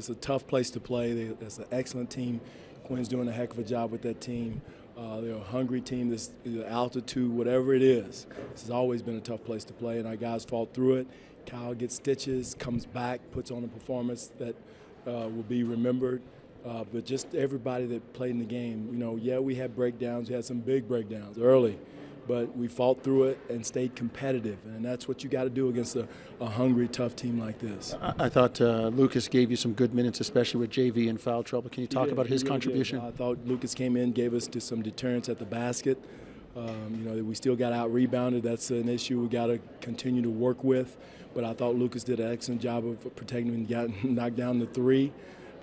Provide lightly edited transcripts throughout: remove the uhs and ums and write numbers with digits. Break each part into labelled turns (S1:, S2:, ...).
S1: it's a tough place to play. It's an excellent team. Quinn's doing a heck of a job with that team. They're a hungry team. This altitude, whatever it is, this has always been a tough place to play, and our guys fought through it. Kyle gets stitches, comes back, puts on a performance that will be remembered. But just everybody that played in the game, yeah, we had breakdowns. We had some big breakdowns early, but we fought through it and stayed competitive, and that's what you got to do against a hungry, tough team like this.
S2: I thought Lucas gave you some good minutes, especially with JV in foul trouble. Can you talk about his
S1: He really
S2: contribution?
S1: did. I thought Lucas came in, gave us some deterrence at the basket. We still got out-rebounded. That's an issue we got to continue to work with. But I thought Lucas did an excellent job of protecting him and got knocked down the three.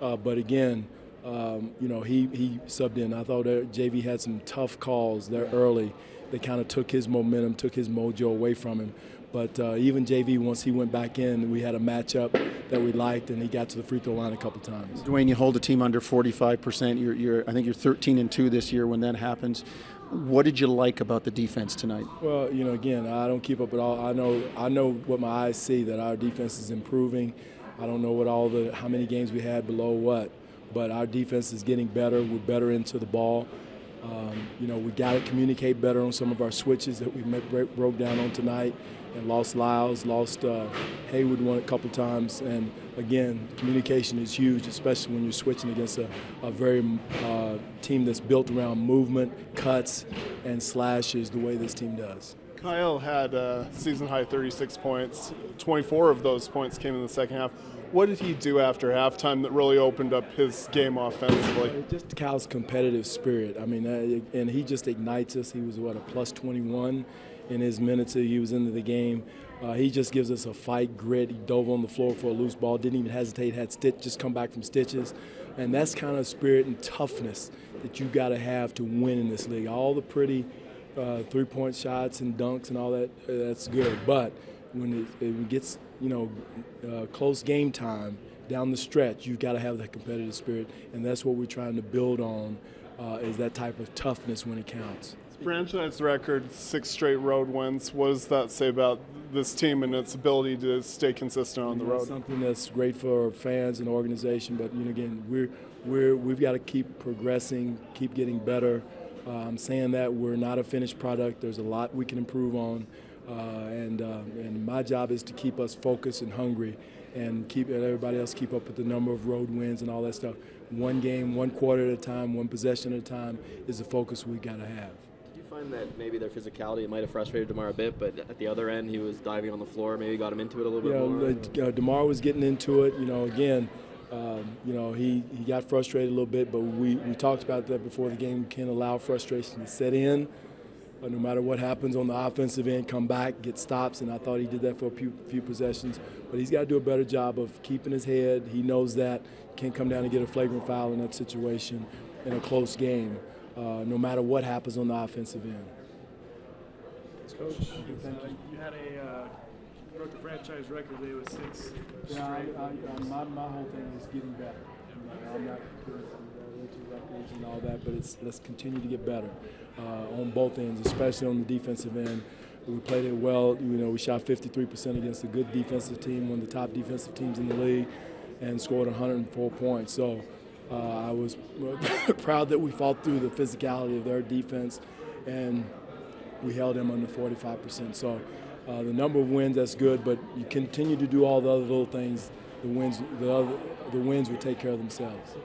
S1: But again, he subbed in. I thought JV had some tough calls there early. They kind of took his momentum, took his mojo away from him. But even JV, once he went back in, we had a matchup that we liked, and he got to the free throw line a couple times.
S2: Dwane, you hold a team under 45%. I think you're 13-2 this year when that happens. What did you like about the defense tonight?
S1: Well, again, I don't keep up with all. I know what my eyes see, that our defense is improving. I don't know how many games we had below what, but our defense is getting better. We're better into the ball. We got to communicate better on some of our switches that we broke down on tonight, and lost Lyles, lost Haywood one a couple times. And again, communication is huge, especially when you're switching against a very team that's built around movement, cuts, and slashes the way this team does.
S3: Kyle had season-high 36 points. 24 of those points came in the second half. What did he do after halftime that really opened up his game offensively?
S1: Just Kyle's competitive spirit. And he just ignites us. He was, a plus 21 in his minutes he was into the game. He just gives us a fight, grit. He dove on the floor for a loose ball, didn't even hesitate, just come back from stitches. And that's kind of spirit and toughness that you got to have to win in this league. All the pretty three-point shots and dunks and all that, that's good. But when it gets, close game time down the stretch, you've got to have that competitive spirit, and that's what we're trying to build on, is that type of toughness when it counts.
S3: Franchise record, 6 straight road wins. What does that say about this team and its ability to stay consistent on the road?
S1: Something that's great for fans and organization, but again, we've got to keep progressing, keep getting better. I'm saying that we're not a finished product. There's a lot we can improve on, and my job is to keep us focused and hungry, and keep everybody else keep up with the number of road wins and all that stuff. One game, one quarter at a time, one possession at a time is the focus we got to have.
S4: Did you find that maybe their philosophy might have frustrated DeMar a bit, but at the other end he was diving on the floor, maybe got him into it a little bit more?
S1: DeMar was getting into it. Again, he got frustrated a little bit, but we talked about that before the game. We can't allow frustration to set in. No matter what happens on the offensive end, come back, get stops, and I thought he did that for a few possessions. But he's got to do a better job of keeping his head. He knows that. Can't come down and get a flagrant foul in that situation in a close game, no matter what happens on the offensive end.
S5: Coach, you had broke the franchise record today with 6 straight.
S1: My whole thing is getting better. I'm not into records and all that, but let's continue to get better on both ends, especially on the defensive end. We played it well. We shot 53% against a good defensive team, one of the top defensive teams in the league, and scored 104 points. So I was proud that we fought through the physicality of their defense, and we held them under 45%. So the number of wins, that's good, but you continue to do all the other little things. The wins will take care of themselves.